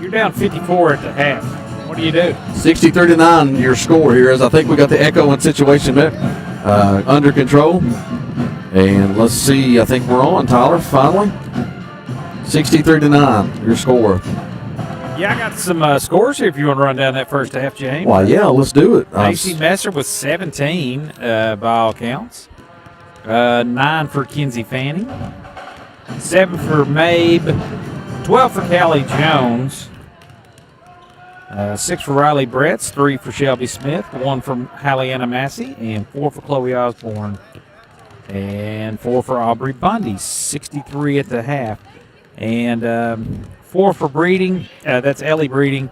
You're down 54 at the half. What do you do? 63-9 your score here, as I think we got the echoing situation there under control. And let's see, I think we're on, Tyler, finally. 63-9 your score. Yeah, I got some scores here if you want to run down that first half, James. Well, yeah, let's do it. Macy Messer with 17 by all counts. 9 for Kinsey Fanning. 7 for Mabe. 12 for Callie Jones. 6 for Riley Bretts, 3 for Shelby Smith, 1 from Halliana Massey, and 4 for Chloe Osborne, and 4 for Aubrey Bundy, 63 at the half. And 4 for Breeding, that's Ellie Breeding,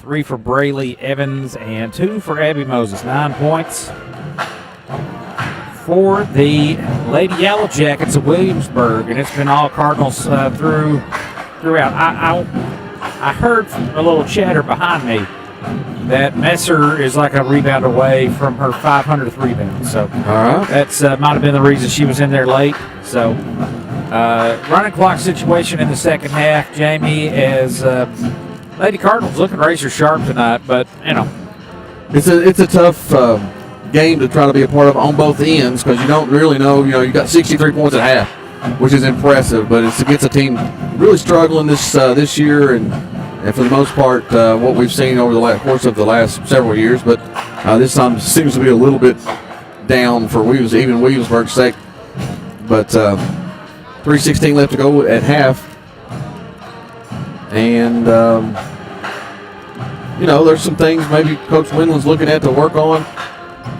3 for Brayley Evans, and 2 for Abby Moses. 9 points for the Lady Yellow Jackets of Williamsburg, and it's been all Cardinals throughout. I heard a little chatter behind me that Messer is like a rebound away from her 500th rebound. So that's might have been the reason she was in there late. So running clock situation in the second half, Jamie, as Lady Cardinals looking razor sharp tonight, but it's a tough game to try to be a part of on both ends because you don't really know. You got 63 points at half, which is impressive, but it's against a team really struggling this year, and for the most part, what we've seen over the course of the last several years. But this time seems to be a little bit down for even Williamsburg's sake. But 3:16 left to go at half, and there's some things maybe Coach Windland's looking at to work on,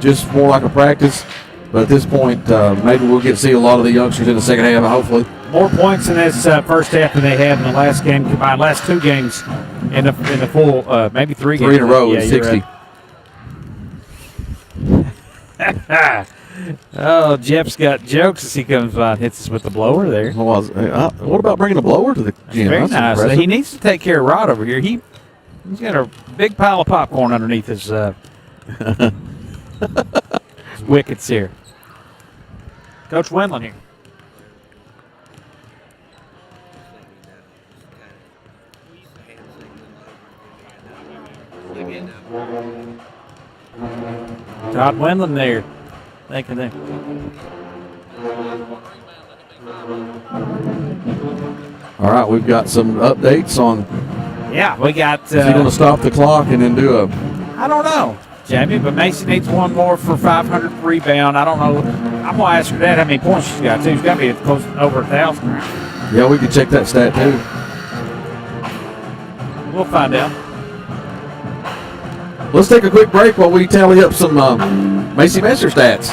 just more like a practice. But at this point, maybe we'll get to see a lot of the youngsters in the second half, hopefully. More points in this first half than they had in the last game combined. Last 2 games in the full, maybe 3 games. 3 in a row, yeah, 60. Right. Oh, Jeff's got jokes as he comes by and hits us with the blower there. What about bringing a blower to the gym? Very That's nice. impressive. He needs to take care of Rod over here. He's got a big pile of popcorn underneath his wickets here. Coach Wendland here. Todd Wendland there. Thank you. All right, we've got some updates on. Yeah, we got. Is he going to stop the clock and then do a? I don't know, Jamie, but Macy needs one more for 500 rebound. I don't know. I'm going to ask her that how many points she's got, too. She's got to be close to over 1,000. Yeah, we can check that stat, too. We'll find out. Let's take a quick break while we tally up some Macy Messer stats.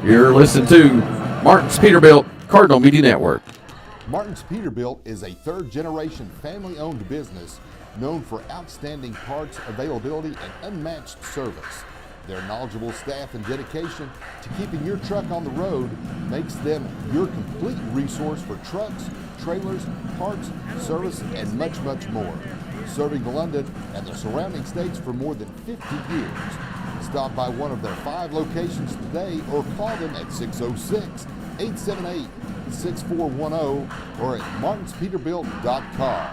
You're listening to Martin's Peterbilt Cardinal Media Network. Martin's Peterbilt is a third-generation family-owned business known for outstanding parts availability and unmatched service. Their knowledgeable staff and dedication to keeping your truck on the road makes them your complete resource for trucks, trailers, parts, service, and much, much more. Serving London and the surrounding states for more than 50 years. Stop by one of their 5 locations today or call them at 606-878-6410 or at martinspeterbilt.com.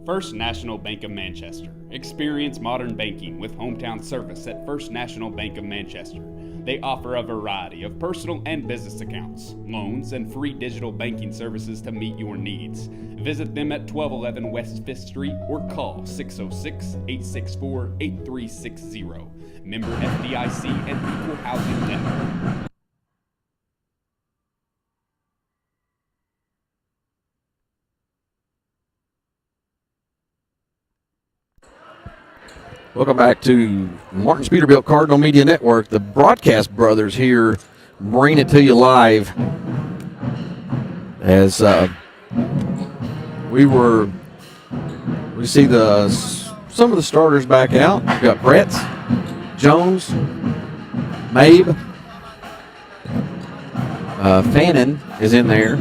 First National Bank of Manchester. Experience modern banking with hometown service at First National Bank of Manchester. They offer a variety of personal and business accounts, loans, and free digital banking services to meet your needs. Visit them at 1211 West 5th Street or call 606-864-8360. Member FDIC and Equal Housing Network. Welcome back to Martin's Peterbilt Cardinal Media Network. The broadcast brothers here bring it to you live as we see some of the starters back out. We've got Brett, Jones, Mabe, Fannin is in there,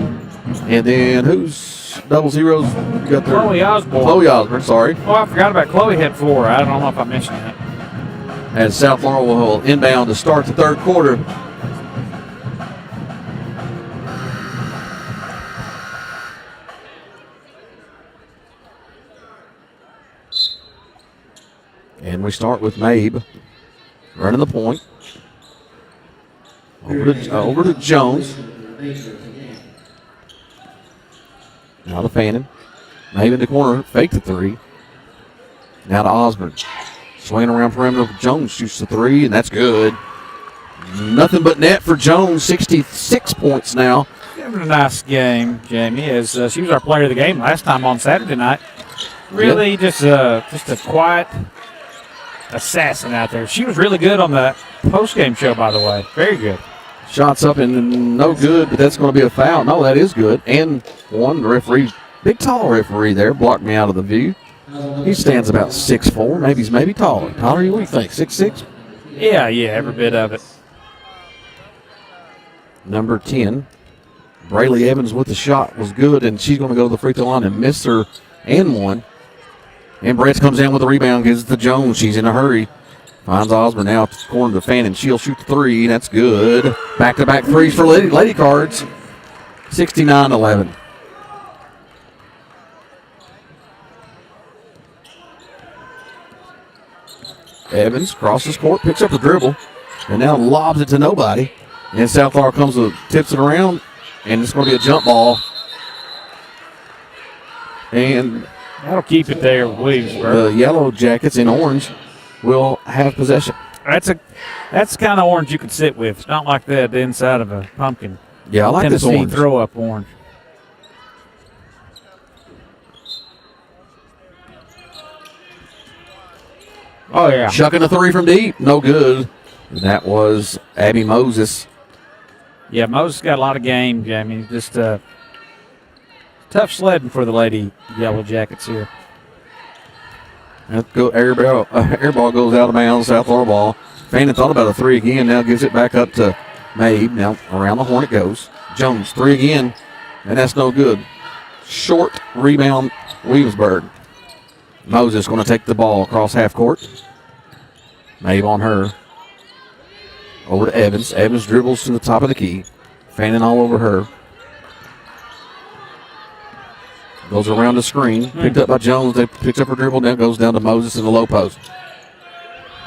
and then who's double zeros? You got there. Chloe Osborne. Chloe Osborne, sorry. Oh, I forgot about Chloe had 4. I don't know if I mentioned that. As South Laurel will inbound to start the third quarter. we start with Mabe running the point. Over to Jones. Now to Fannin. Mabe in the corner, fake the three. Now to Osborne. Swinging around perimeter. Jones shoots the three, and that's good. Nothing but net for Jones. 66 points now. Having a nice game, Jamie, as she was our player of the game last time on Saturday night. Really just a quiet assassin out there. She was really good on the post-game show, by the way. Very good. Shots up and no good, but that's going to be a foul. No, that is good. And one, the referee, big tall referee there, blocked me out of the view. He stands about 6'4", maybe taller. Tyler, what do you think, 6'6"? Yeah, every bit of it. Number 10, Brayley Evans with the shot was good, and she's going to go to the free throw line and miss her and one. And Brett comes in with the rebound, gives it to Jones. She's in a hurry. Finds Osborne now to the corner to Fannin. She'll shoot the three. That's good. Back-to-back threes for Lady Cards. 69-11. Evans crosses court, picks up the dribble, and now lobs it to nobody. And South Florida comes with, tips it around, and it's going to be a jump ball. And that'll keep it there with Williamsburg. The Yellow Jackets in orange will have possession. That's the kind of orange you can sit with. It's not like that inside of a pumpkin. Yeah, I like Tennessee this orange. Throw-up orange. Oh, yeah. Chucking a three from deep. No good. That was Abby Moses. Yeah, Moses got a lot of game, Jamie. Just tough sledding for the Lady Yellow Jackets here. Air ball goes out of bounds, South Florida ball. Fannin thought about a three again, now gives it back up to Mabe. Now around the horn it goes. Jones, three again, and that's no good. Short rebound, Williamsburg. Moses going to take the ball across half court. Mabe on her. Over to Evans. Evans dribbles to the top of the key. Fannin all over her. Goes around the screen. Picked up by Jones. They picks up her dribble. Now goes down to Moses in the low post.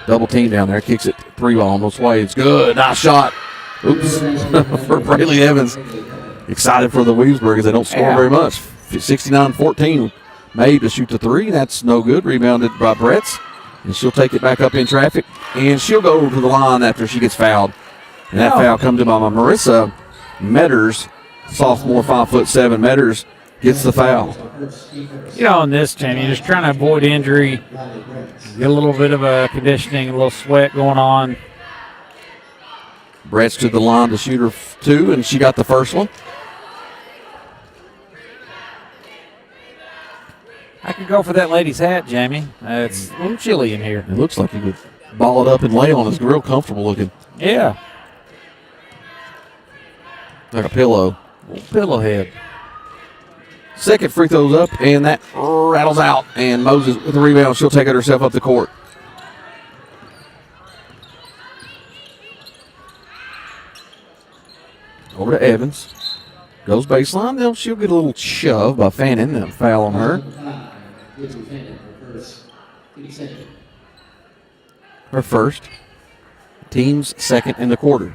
Double team down there. Kicks it. Three ball on those way. It's good. Nice shot. Oops. For Brayley Evans. Excited for the Williamsburg as they don't score very much. 69-14. Mabe to shoot the three. That's no good. Rebounded by Bretz. And she'll take it back up in traffic. And she'll go to the line after she gets fouled. And that foul comes to by Marissa Metters, sophomore, 5'7". Metters gets the foul. You know, in this, Jamie, you're just trying to avoid injury, get a little bit of a conditioning, a little sweat going on. Brett's to the line to shoot her two, and she got the first one. I could go for that lady's hat, Jamie. It's a little chilly in here. It looks like you could ball it up and lay on it. It's real comfortable looking. Yeah. Like a pillow. Pillow head. Second free throw's up, and that rattles out. And Moses with the rebound. She'll take it herself up the court. Over to Evans. Goes baseline. Then she'll get a little shove by Fannin. Then foul on her. Her first. Team's second in the quarter.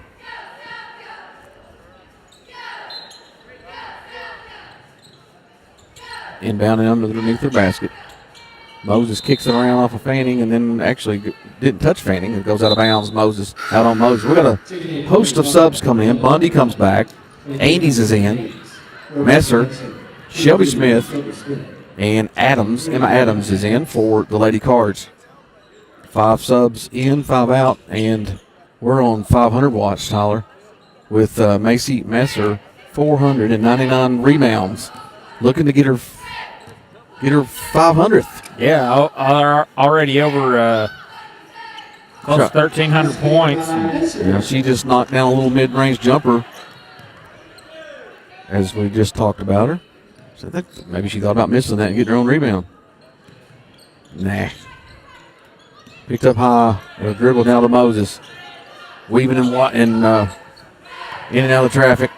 Inbounding underneath her basket. Moses kicks it around off of Fanning and then actually didn't touch Fanning. It goes out of bounds. Moses out on Moses. We got a host of subs coming in. Bundy comes back. Andes is in. Messer, Shelby Smith, and Adams. Emma Adams is in for the Lady Cards. 5 subs in, 5 out, and we're on 500 watts, Tyler, with Macy Messer, 499 rebounds, looking to get her 500th. Yeah, already over close to 1,300 points. Yeah, she just knocked down a little mid-range jumper, as we just talked about her. So maybe she thought about missing that and getting her own rebound. Nah. Picked up high, dribble down to Moses, weaving in and out of traffic.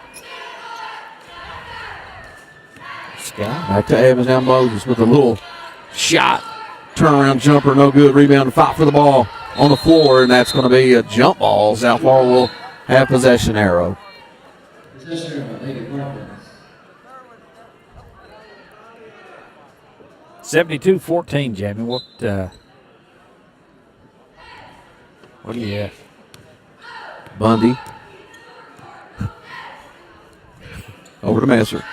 Back to Evans, now Moses with a little shot. Turnaround jumper, no good. Rebound, fight for the ball on the floor, and that's going to be a jump ball. South Laurel will have possession arrow. 72-14, Jamie. What do you have? Bundy. Over to Messer.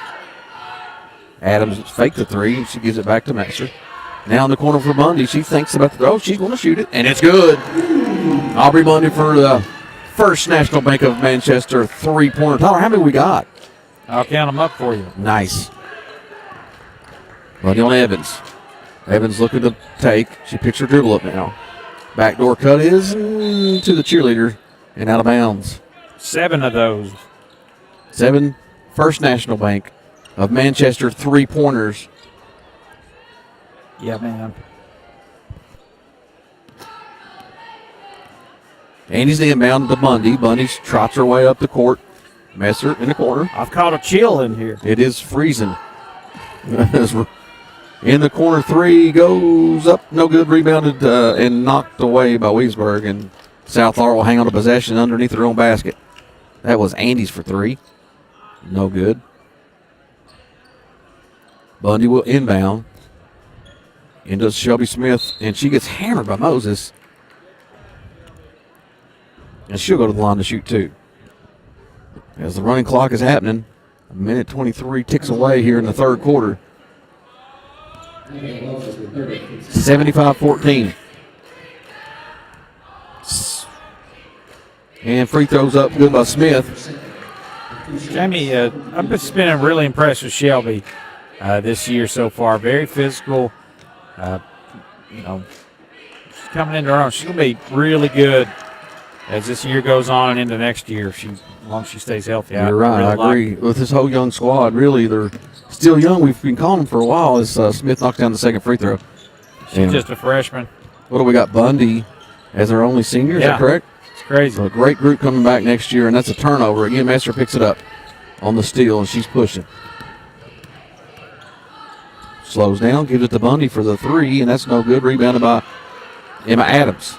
Adams faked the three, and she gives it back to Messer. Now in the corner for Bundy. She thinks about the throw. She's going to shoot it, and it's good. Aubrey Bundy for the First National Bank of Manchester three-pointer. Tyler, how many we got? I'll count them up for you. Nice. Bundy on Evans. Evans looking to take. She picks her dribble up now. Backdoor cut is to the cheerleader and out of bounds. 7 of those. 7 First National Bank of Manchester three-pointers. Yeah, man. Andy's the inbound to Bundy. Bundy trots her way up the court. Messer in the corner. I've caught a chill in here. It is freezing. In the corner, three goes up, no good. Rebounded and knocked away by Williamsburg, and South Laurel will hang on to possession underneath their own basket. That was Andy's for three. No good. Bundy will inbound into Shelby Smith, and she gets hammered by Moses. And she'll go to the line to shoot two. As the running clock is happening, a minute 23 ticks away here in the third quarter. 75-14. And free throws up, good by Smith. Jamie, I've just been really impressed with Shelby this year so far. Very physical. She's coming into her own. She's going to be really good as this year goes on and into next year, as long as she stays healthy. You're right. Really I agree. With this whole young squad, really, they're still young. We've been calling them for a while as Smith knocks down the second free throw. She's just a freshman. What do we got? Bundy as our only senior, is that correct? It's crazy. So a great group coming back next year, and that's a turnover. Again, Messer picks it up on the steal, and she's pushing. Slows down, gives it to Bundy for the three, and that's no good. Rebounded by Emma Adams.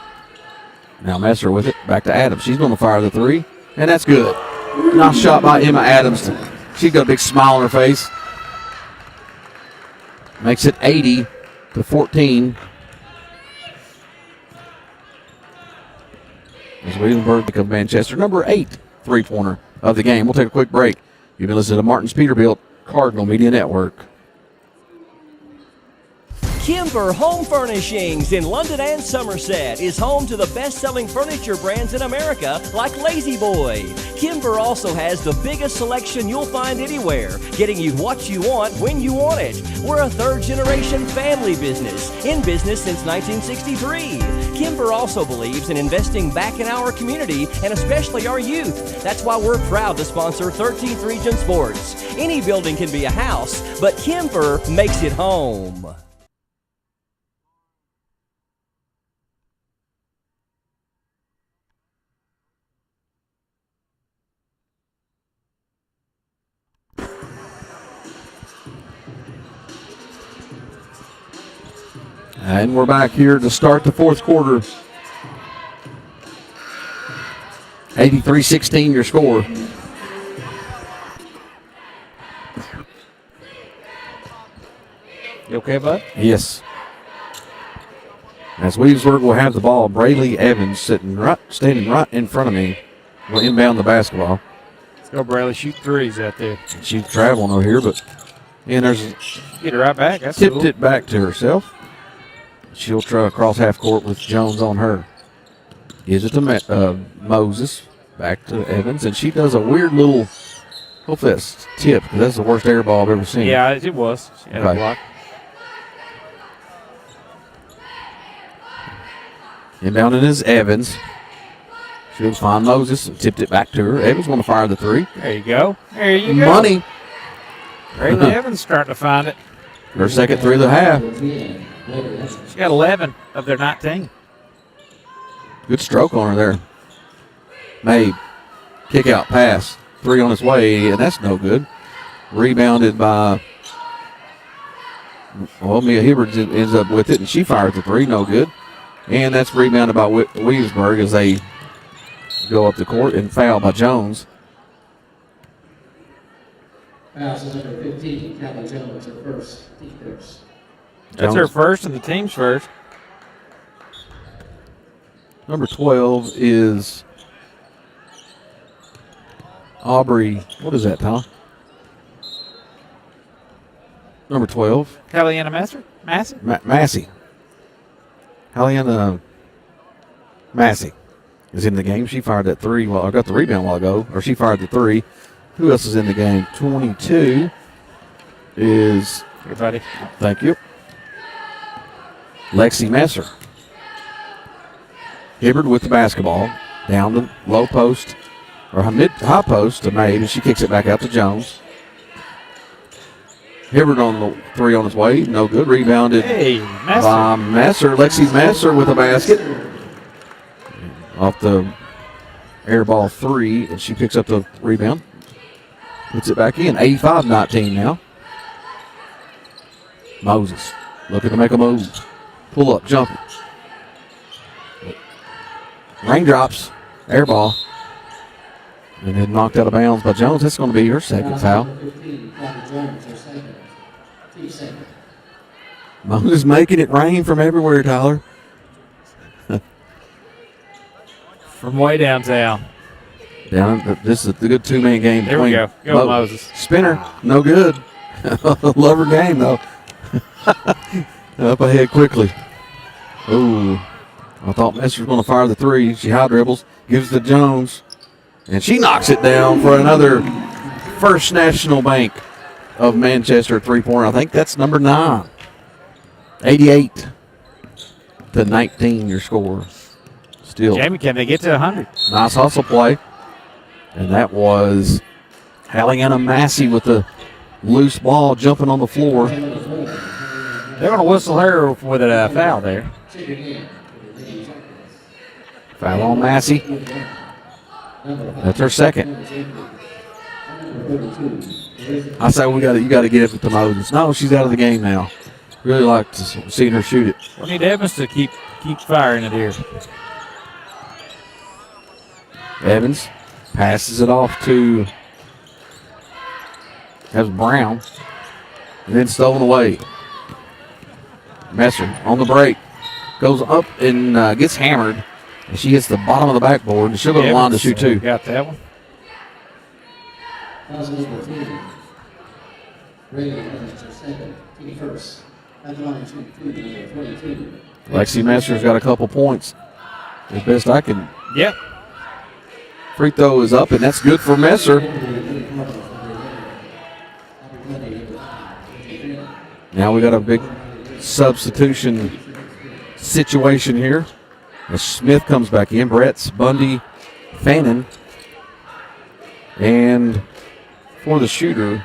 Now Messer with it, back to Adams. She's going to fire the three, and that's good. Nice shot by Emma Adams. She's got a big smile on her face. Makes it 80-14. As Williamsburg of Manchester, number 8 three-pointer of the game. We'll take a quick break. You've been listening to Martin's Peterbilt Cardinal Media Network. Kimber Home Furnishings in London and Somerset is home to the best-selling furniture brands in America like Lazy Boy. Kimber also has the biggest selection you'll find anywhere, getting you what you want when you want it. We're a third-generation family business, in business since 1963. Kimber also believes in investing back in our community and especially our youth. That's why we're proud to sponsor 13th Region Sports. Any building can be a house, but Kimber makes it home. And we're back here to start the fourth quarter. 83-16 your score. You okay, bud? Yes. As Williamsburg will have the ball, Brayley Evans standing right in front of me will inbound the basketball. Let's go, Brayley. Shoot threes out there. She's traveling over here, but Get it right back. That's tipped cool. it back to herself. She'll try across half court with Jones on her. Gives it to Moses. Back to Evans, and she does a weird little, hopefully that's tip, because that's the worst air ball I've ever seen. Yeah, it was. She had a block. Inbounding is Evans. She'll find Moses and tipped it back to her. Evans want to fire the three. There you go. There you go. Money. Braylon Evans starting to find it. Her second three of the half. She got 11 of their 19. Good stroke on her there. Made. Kick out pass. Three on its way, and that's no good. Rebounded by Well, Mia Hibbert ends up with it, and she fires the three, no good. And that's rebounded by Williamsburg as they go up the court and foul by Jones. Fouls number 15, Callie Jones, her first, team first. That's her first and the team's first. Number 12 is Aubrey. What is that, Tom? Number 12. Halliana Massey? Massey. Halliana Massey is in the game. She fired that three. Well, I got the rebound a while ago, or she fired the three. Who else is in the game? 22 is. Everybody. Thank you. Lexi Messer. Hibbard with the basketball down the low post or high post to Mabe, and she kicks it back out to Jones. Hibbard on the three on his way, no good. Rebounded by Messer. Lexi Messer with a basket off the air ball three, and she picks up the rebound. Puts it back in. 85-19 now. Moses looking to make a move. Pull up, jumper. Raindrops, air ball. And then knocked out of bounds by Jones. That's going to be her second foul. Moses making it rain from everywhere, Tyler. From way downtown. This is a good two-man game. There we go. Go Moses. Spinner, no good. Love her game, though. Up ahead quickly. Ooh. I thought Messer was going to fire the three. She high dribbles, gives it to Jones, and she knocks it down for another First National Bank of Manchester three-pointer. I think that's number 9. 88-19 your score. Still. Jamie, can they get to 100? Nice hustle play. And that was Halliana Massey with the loose ball jumping on the floor. They're going to whistle her with a foul there. Foul on Massey. That's her second. I say you got to get it to Moses. No, she's out of the game now. Really like to see her shoot it. We need Evans to keep firing it here. Evans passes it off to Brown, and then stolen away. Messer on the break goes up and gets hammered, and she hits the bottom of the backboard, and she'll go to the line to shoot two. Got that one. Lexi Messer's got a couple points. As best I can. Yep. Free throw is up, and that's good for Messer. Now we got a big substitution situation here. As Smith comes back in, Bretts, Bundy, Fannin. And for the shooter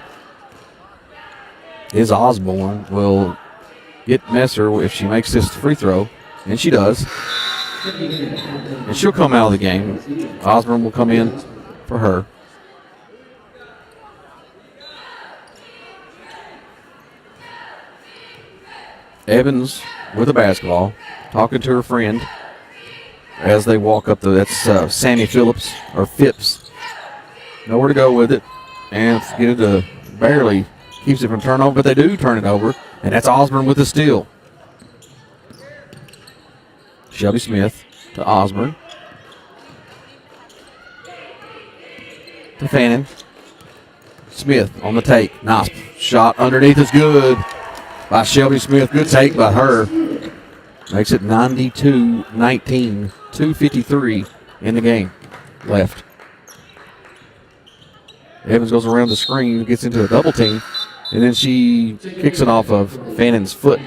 is Osborne. Will get Messer if she makes this free throw, and she does. And she'll come out of the game. Osborne will come in for her. Evans with a basketball, talking to her friend as they walk up that's Sammy Phillips, or Phipps. Nowhere to go with it. And get it to barely keeps it from turnover, but they do turn it over. And that's Osborne with the steal. Shelby Smith to Osborne. To Fannin. Smith on the take. Nice shot underneath is good by Shelby Smith. Good take by her. Makes it 92-19. 2:53 in the game left. Evans goes around the screen, gets into a double team, and then she kicks it off of Fannin's foot.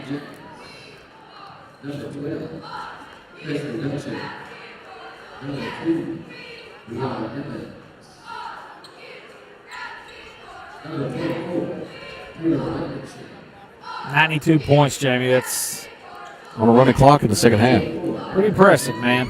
$92 points, Jamie. That's on a running clock in the second half. Pretty impressive, man.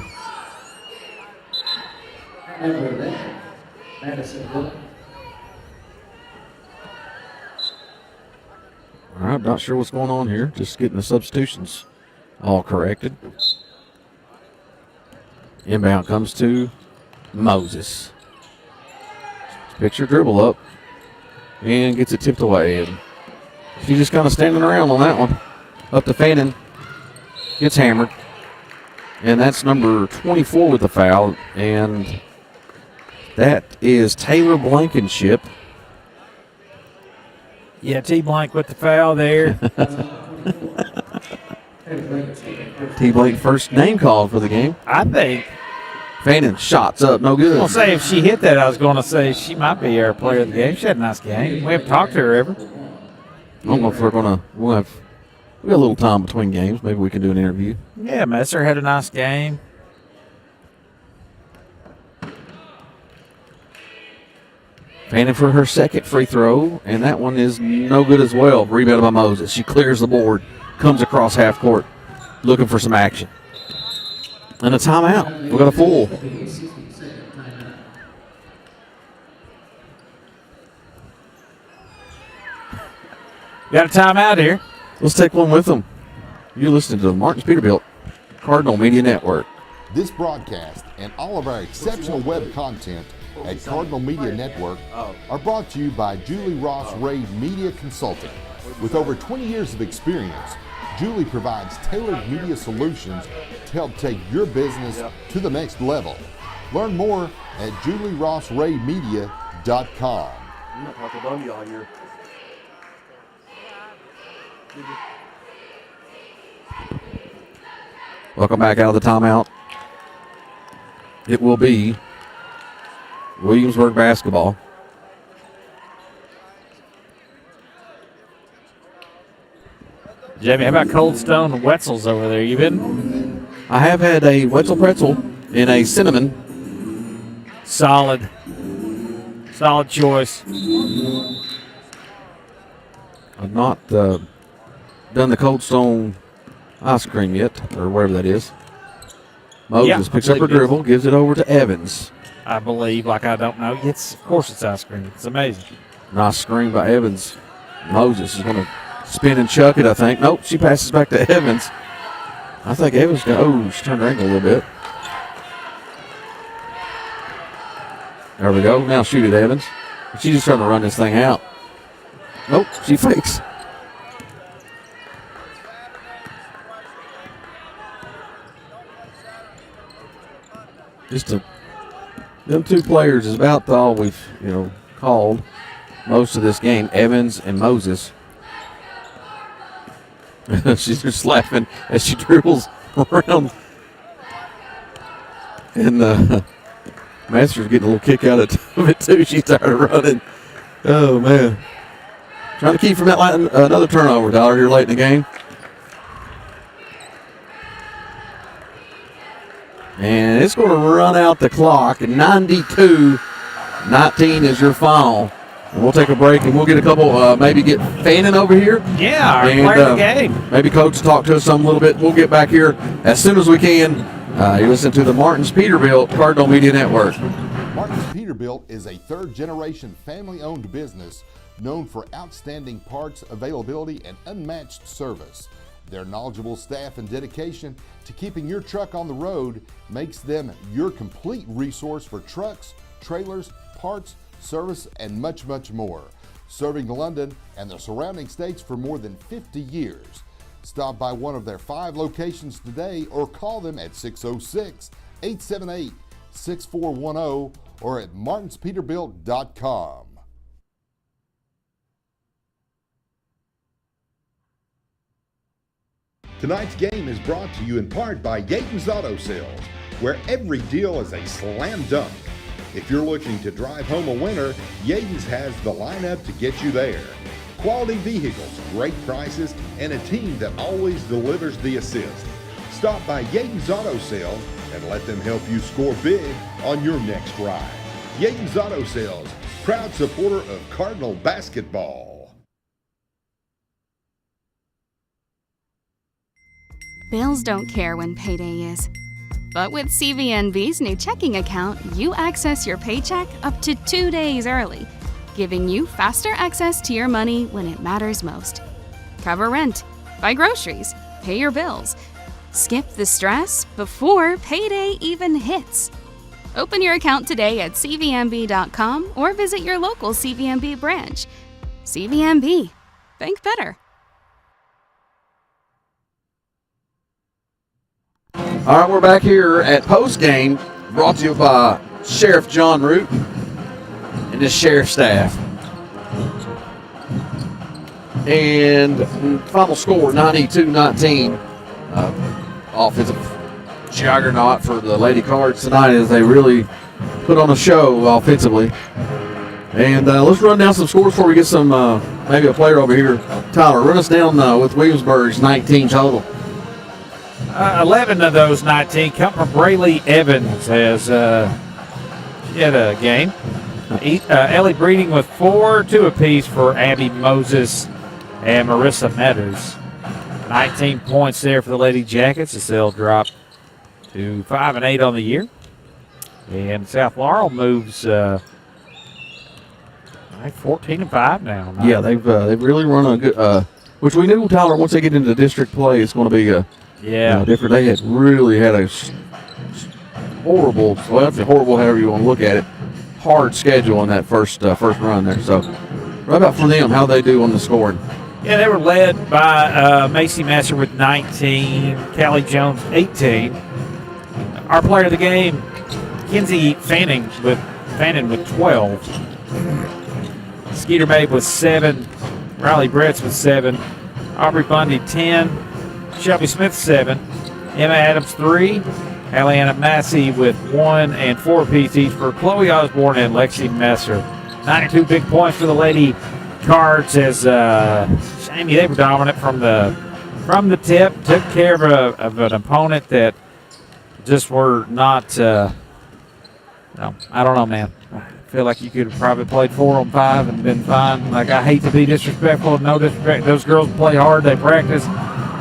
All right, not sure what's going on here. Just getting the substitutions all corrected. Inbound comes to Moses. Picture dribble up and gets it tipped away. And she's just kind of standing around on that one. Up to Fannin. Gets hammered. And that's number 24 with the foul. And that is Taylor Blankenship. Yeah, T Blank with the foul there. T Blank first name called for the game. I think. Fannin shots up, no good. I'll say if she hit that, I was going to say she might be our player of the game. She had a nice game. We haven't talked to her ever. I don't know if we got a little time between games. Maybe we can do an interview. Yeah, Messer had a nice game. Fannin for her second free throw, and that one is no good as well. Rebounded by Moses. She clears the board, comes across half court, looking for some action. And a timeout. We got a full. Got a timeout here. Let's take one with them. You're listening to the Martin's Peterbilt Cardinal Media Network. This broadcast and all of our exceptional web content at Cardinal Media Network are brought to you by Julie Ross Ray Media Consulting. With over 20 years of experience, Julie provides tailored media solutions to help take your business to the next level. Learn more at julierossraymedia.com. Welcome back out of the timeout. It will be Williamsburg basketball. Jamie, how about Cold Stone and Wetzel's over there? You been? I have had a Wetzel pretzel and a cinnamon. Solid choice. I've not done the Cold Stone ice cream yet, or wherever that is. Moses picks up her dribble, gives it over to Evans. I believe, like I don't know. Of course it's ice cream. It's amazing. Nice screen by Evans. Moses is going to spin and chuck it, I think. Nope, she passes back to Evans. I think Evans she turned her ankle a little bit. There we go. Now shoot it, Evans. She's just trying to run this thing out. Nope, she fakes. Them two players is about all we've, called most of this game, Evans and Moses. She's just laughing as she dribbles around. And Master's getting a little kick out of it, too. She's tired of running. Oh, man. Trying to keep from that another turnover, Tyler, here late in the game. And it's going to run out the clock. 92-19 is your final. And we'll take a break, and we'll get a couple, maybe get Fannin over here. Yeah, our player of the game. Maybe Coach talk to us some a little bit. We'll get back here as soon as we can. You're listening to the Martin's Peterbilt Cardinal Media Network. Martin's Peterbilt is a third-generation family-owned business known for outstanding parts availability and unmatched service. Their knowledgeable staff and dedication to keeping your truck on the road makes them your complete resource for trucks, trailers, parts, service, and much, much more. Serving London and the surrounding states for more than 50 years. Stop by one of their 5 locations today or call them at 606-878-6410 or at martinspeterbilt.com. Tonight's game is brought to you in part by Yaton's Auto Sales, where every deal is a slam dunk. If you're looking to drive home a winner, Yaton's has the lineup to get you there. Quality vehicles, great prices, and a team that always delivers the assist. Stop by Yaton's Auto Sales and let them help you score big on your next ride. Yaton's Auto Sales, proud supporter of Cardinal basketball. Bills don't care when payday is. But with CVNB's new checking account, you access your paycheck up to 2 days early, giving you faster access to your money when it matters most. cover rent, buy groceries, pay your bills. Skip the stress before payday even hits. Open your account today at cvmb.com or visit your local CVMB branch. CVMB. Think better. All right, we're back here at postgame, brought to you by Sheriff John Root and his sheriff staff. And final score, 92-19. Offensive juggernaut for the Lady Cards tonight as they really put on a show offensively. And let's run down some scores before we get some, maybe a player over here. Tyler, run us down with Williamsburg's 19 total. 11 of those 19 come from Braylee Evans as she had a game. Ellie Breeding with 4, 2 apiece for Abby Moses and Marissa Metters. 19 points there for the Lady Jackets as they'll drop to 5-8 on the year. And South Laurel moves 14-5 now. Yeah, they've really run a good. Which we knew, Tyler, once they get into district play, it's going to be different. They had really had a horrible, well, that's horrible, however you want to look at it, hard schedule in that first run there. So, what about for them? How they do on the scoring? Yeah, they were led by Macy Messer with 19, Callie Jones 18. Our player of the game, Kinsey Fanning with 12. Skeeter Babe with 7, Riley Bretz with 7, Aubrey Bundy 10, Shelby Smith 7, Emma Adams 3, Aliana Massey with 1 and 4 apiece each for Chloe Osborne and Lexi Messer. 92 big points for the Lady Cards as Jamie, they were dominant from the tip, took care of an opponent that just were not, I don't know, man. I feel like you could have probably played 4 on 5 and been fine. Like, I hate to be disrespectful, no disrespect. Those girls play hard, they practice,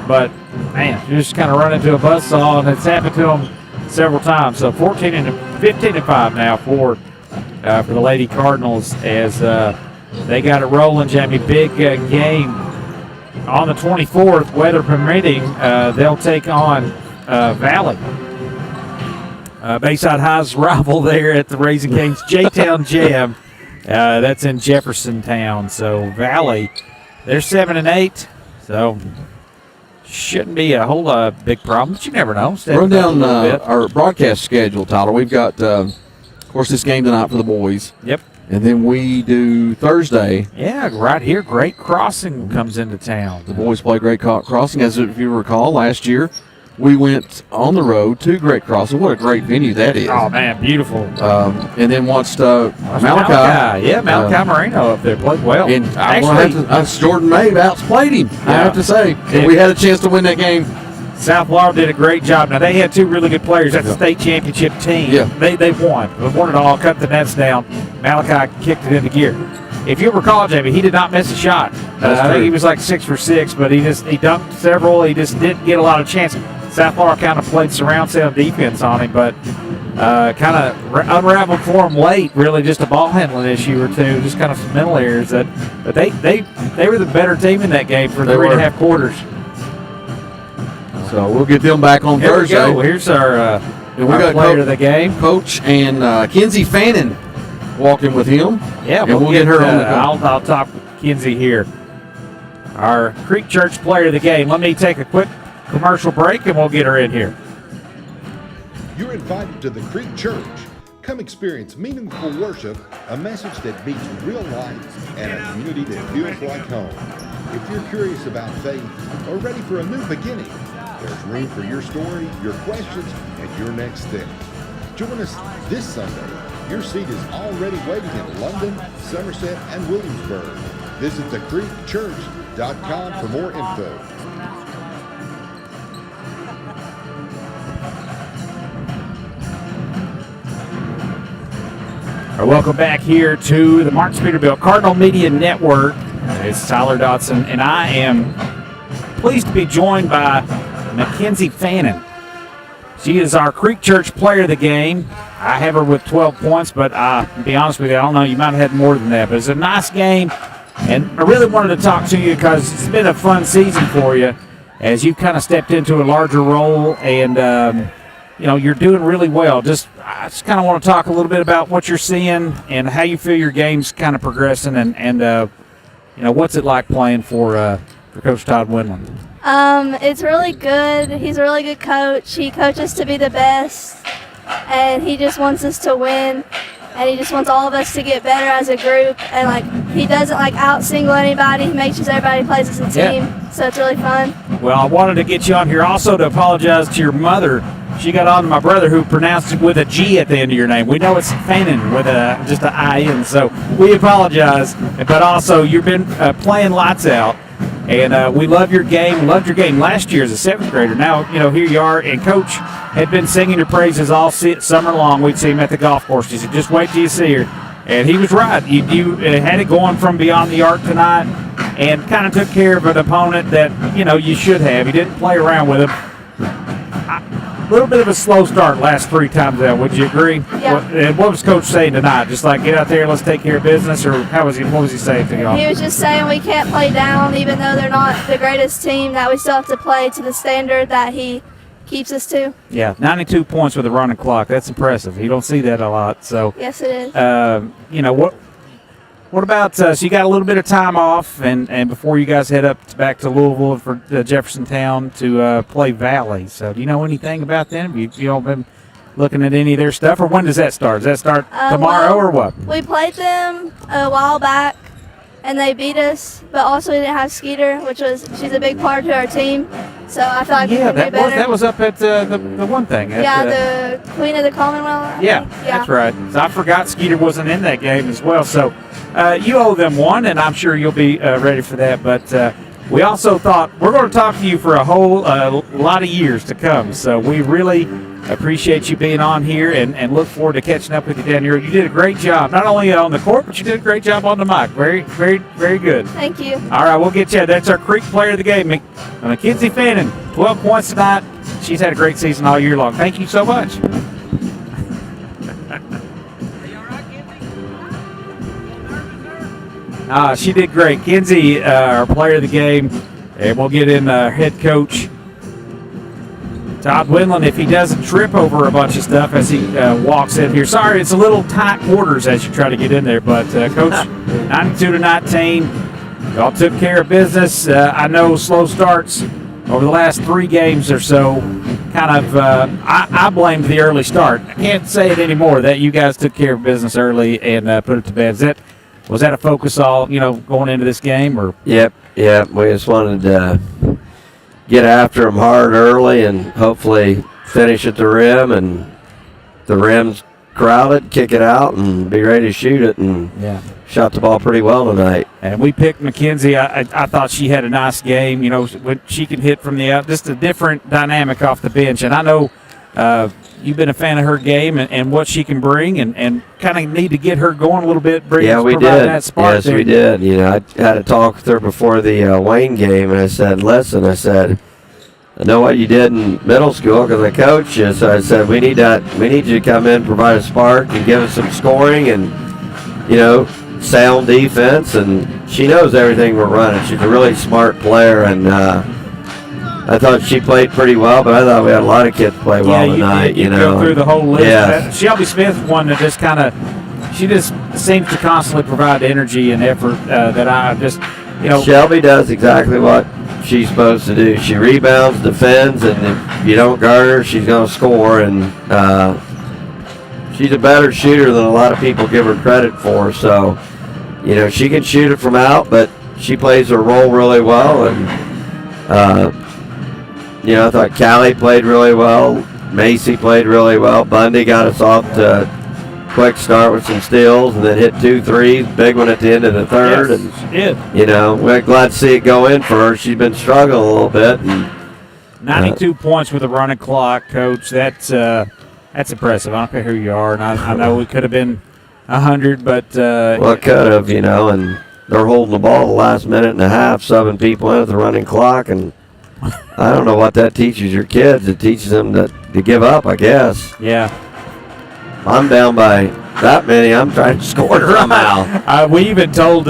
but, man, you just kind of run into a buzzsaw, and it's happened to them several times. So 15-5 now for the Lady Cardinals as they got it rolling, Jamie. Big game on the 24th, weather permitting. They'll take on Valley. Bayside High's rival there at the Raising Cane's J-Town Jam. That's in Jeffersontown. So Valley, they're 7-8. So shouldn't be a whole big problem, but you never know. Run down our broadcast schedule, Tyler. We've got, of course, this game tonight for the boys. Yep. And then we do Thursday. Yeah, right here, Great Crossing comes into town. The boys play Great Crossing. As if you recall, last year we went on the road to Great Crossing. What a great venue that is. Oh, man, beautiful. And then watched Malachi. Yeah, Malachi Moreno up there played well. And Jordan Mabe outplayed him, I have to say. And we had a chance to win that game. South Laurel did a great job. Now, they had 2 really good players. That's a state championship team. Yeah. They won. They won it all, cut the nets down. Malachi kicked it into gear. If you recall, Jamie, he did not miss a shot. I think he was like 6 for 6, but he dunked several. He just didn't get a lot of chances. South Laurel kind of played surround sound defense on him, but kind of unraveled for him late. Really, just a ball handling issue or two, just kind of some mental errors. But they were the better team in that game for 3.5 quarters. So we'll get them back on Thursday. We go. Here's our player of the game, Coach, and Kinsey Fannin walking with him. Yeah, and we'll get her on the I'll talk with Kinsey here. Our Creek Church player of the game. Let me take a quick commercial break, and we'll get her in here. You're invited to the Creek Church. Come experience meaningful worship, a message that beats real life, and a community that feels like home. If you're curious about faith or ready for a new beginning, there's room for your story, your questions, and your next step. Join us this Sunday. Your seat is already waiting in London, Somerset, and Williamsburg. Visit thecreekchurch.com for more info. Welcome back here to the Martin Peterbilt Cardinal Media Network. It's Tyler Dotson, and I am pleased to be joined by Mackenzie Fannin. She is our Creek Church player of the game. I have her with 12 points, but to be honest with you, I don't know, you might have had more than that. But it's a nice game. And I really wanted to talk to you because it's been a fun season for you as you've kind of stepped into a larger role and, you're doing really well. I just kind of want to talk a little bit about what you're seeing and how you feel your game's kind of progressing and what's it like playing for Coach Todd Winland? It's really good. He's a really good coach. He coaches to be the best, and he just wants us to win, and he just wants all of us to get better as a group. And he doesn't out single anybody. He makes sure everybody plays as a team. So it's really fun. Well, I wanted to get you on here also to apologize to your mother. She got on to my brother who pronounced it with a G at the end of your name. We know it's Fannin with just an I-N, so we apologize. But also, you've been playing lights out, and we love your game. Loved your game last year as a 7th grader. Now, here you are, and Coach had been singing your praises all summer long. We'd see him at the golf course. He said, just wait till you see her. And he was right. You had it going from beyond the arc tonight and kind of took care of an opponent that, you should have. You didn't play around with him. A little bit of a slow start last 3 times out. Would you agree? Yeah. And what was Coach saying tonight? Just get out there, let's take care of business, or what was he saying to y'all? He was just saying we can't play down, even though they're not the greatest team, that we still have to play to the standard that he keeps us to. Yeah, 92 points with a running clock. That's impressive. You don't see that a lot. So yes, it is. What about, so you got a little bit of time off, and before you guys head back to Louisville for Jeffersontown to play Valley. So do you know anything about them? You all been looking at any of their stuff, or when does that start? Does that start tomorrow or what? We played them a while back, and they beat us, but also we didn't have Skeeter, she's a big part to our team. So I feel like we can do better. That was up at the one thing. The Queen of the Commonwealth. Yeah, that's right. So I forgot Skeeter wasn't in that game as well. So you owe them one, and I'm sure you'll be ready for that. But we also thought we're going to talk to you for a whole lot of years to come. So we really appreciate you being on here and look forward to catching up with you down here. You did a great job, not only on the court, but you did a great job on the mic. Very, very, very good. Thank you. All right, we'll get you. That's our Creek player of the game, Mackenzie Fannin. 12 points tonight. She's had a great season all year long. Thank you so much. She did great. Kenzie, our player of the game, and we'll get in head coach Todd Winland if he doesn't trip over a bunch of stuff as he walks in here. Sorry, it's a little tight quarters as you try to get in there, but Coach, 92-19, y'all took care of business. I know slow starts over the last 3 games or so. Kind of, I blamed the early start. I can't say it anymore. That you guys took care of business early and put it to bed. Was that a focus all going into this game, or? Yep. We just wanted to get after them hard early and hopefully finish at the rim, and the rim's crowded, kick it out and be ready to shoot it, and shot the ball pretty well tonight. And we picked Mackenzie. I thought she had a nice game. When she can hit from the out, just a different dynamic off the bench. And I know you've been a fan of her game and what she can bring, and kind of need to get her going a little bit. We did. That spark yes, there. We did. I had a talk with her before the Wayne game, and I said, listen, I know what you did in middle school because I coached you. So I said, we need you to come in, provide a spark, and give us some scoring, and sound defense. And she knows everything we're running. She's a really smart player, and I thought she played pretty well, but I thought we had a lot of kids play well tonight. You go through the whole list. Shelby Smith, one that just kind of, she just seems to constantly provide energy and effort that I just, Shelby does exactly what she's supposed to do. She rebounds, defends, and if you don't guard her, she's going to score. And she's a better shooter than a lot of people give her credit for. So, she can shoot it from out, but she plays her role really well. And I thought Callie played really well. Macy played really well. Bundy got us off to a quick start with some steals and then hit 2 threes. Big one at the end of the third. We're glad to see it go in for her. She's been struggling a little bit. And, 92 points with a running clock, Coach. That's impressive. I don't care who you are. And I know we could have been 100, but it could have, and they're holding the ball the last minute and a half, subbing people in at the running clock, and I don't know what that teaches your kids. It teaches them to give up, I guess. Yeah. I'm down by that many. I'm trying to score somehow. We even told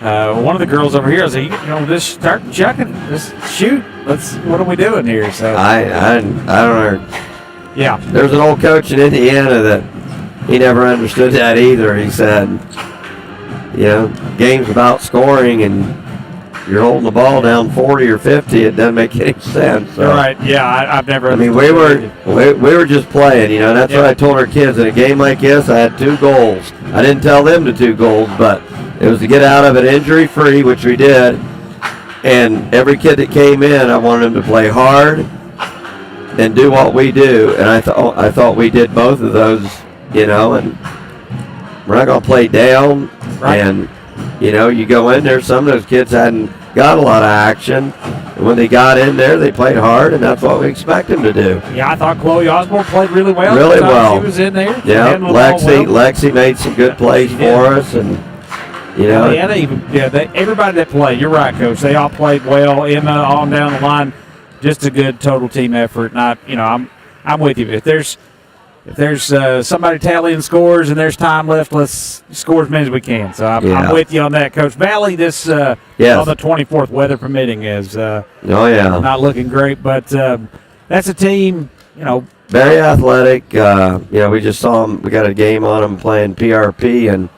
one of the girls over here, I said, just start chucking, just shoot. What are we doing here? So I don't know. Yeah. There's an old coach in Indiana that he never understood that either. He said, games without scoring and you're holding the ball down 40 or 50, it doesn't make any sense. So. You're right. Yeah, I've never. I mean, we were just playing. That's what I told our kids. In a game like this, I had 2 goals. I didn't tell them the 2 goals, but it was to get out of it injury-free, which we did. And every kid that came in, I wanted them to play hard and do what we do. And I thought we did both of those. And we're not going to play down. Right. And you go in there, some of those kids hadn't got a lot of action. And when they got in there, they played hard, and that's what we expect them to do. Yeah, I thought Chloe Osborne played really well. Really well. She was in there. Yeah, Lexi made some good plays for us, and everybody that played. You're right, Coach. They all played well. Emma on down the line, just a good total team effort. And I'm with you. If there's somebody tallying scores and there's time left, let's score as many as we can. So I'm with you on that, Coach. Valley, this on the 24th, weather permitting, is not looking great. But that's a team, very athletic. We just saw them. We got a game on them playing PRP, and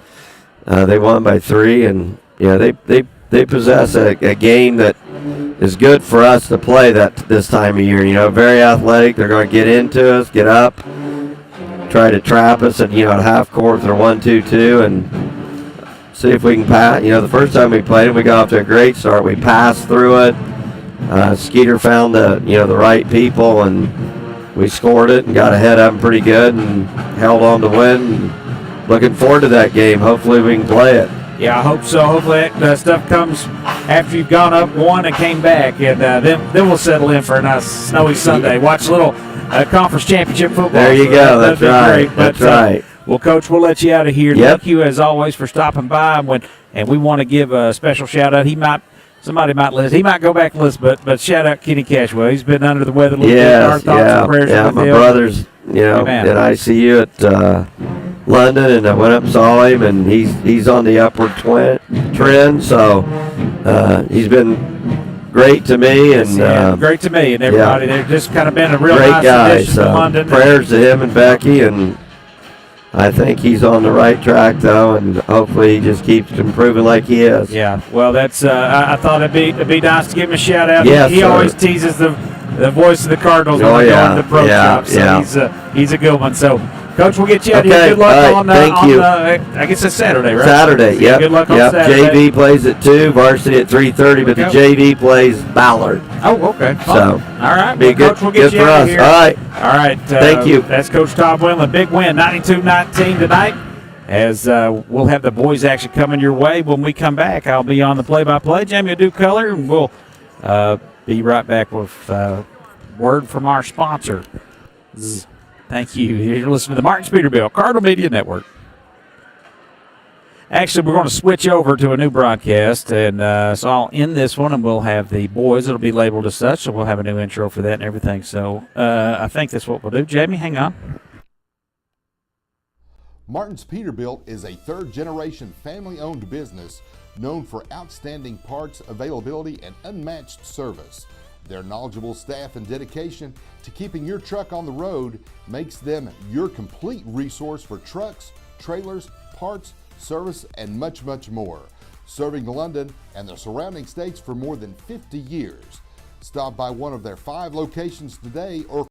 they won by 3. And they possess a game that is good for us to play this time of year. Very athletic. They're going to get into us, get up, try to trap us, and at half court they're 1-2-2, and see if we can pass. The first time we played them, we got off to a great start. We passed through it. Skeeter found the right people, and we scored it and got ahead of them pretty good and held on to win. Looking forward to that game. Hopefully we can play it. Yeah, I hope so. Hopefully that stuff comes after you've gone up 1 and came back, and then we'll settle in for a nice snowy Sunday. Watch a little conference championship football. There you go. That's right. That's right. Well, Coach, we'll let you out of here. Yep. Thank you, as always, for stopping by. And we want to give a special shout-out. Somebody might listen. He might go back and listen, but shout-out Kenny Cashwell. He's been under the weather a little bit. Our thoughts and prayers with my him. brother's, at ICU at London, and I went up and saw him, and he's on the upward trend. So he's been great to me, and great to me and everybody. They've just kind of been a real great nice guy. addition to London. Prayers to him and Becky, and I think he's on the right track, though, and hopefully he just keeps improving like he is. Yeah, well, that's. I thought it'd be nice to give him a shout out. Yes, he sir. always teases the voice of the Cardinals when they go into the pro shop. So he's a good one. So, Coach, we'll get you out here. Good luck on I guess it's Saturday, right? Saturday, so good luck on Saturday. JV plays at 2, varsity at 3:30, but the JV plays Ballard. Oh, okay. So, all right. Be good, Coach, we'll get you for out us. here. All right. All right. Thank you. That's Coach Todd Windland. Big win, 92-19 tonight. As we'll have the boys' action coming your way. When we come back, I'll be on the play-by-play. Jamie will do color, and we'll be right back with word from our sponsor. Thank you. You're listening to the Martin Peterbilt Cardinal Media Network. Actually, we're going to switch over to a new broadcast, and so I'll end this one, and we'll have the boys. It'll be labeled as such, so we'll have a new intro for that and everything. So I think that's what we'll do. Jamie, hang on. Martin's Peterbilt is a third-generation family-owned business known for outstanding parts availability and unmatched service. Their knowledgeable staff and dedication to keeping your truck on the road makes them your complete resource for trucks, trailers, parts, service, and much, much more. Serving London and the surrounding states for more than 50 years. Stop by one of their 5 locations today or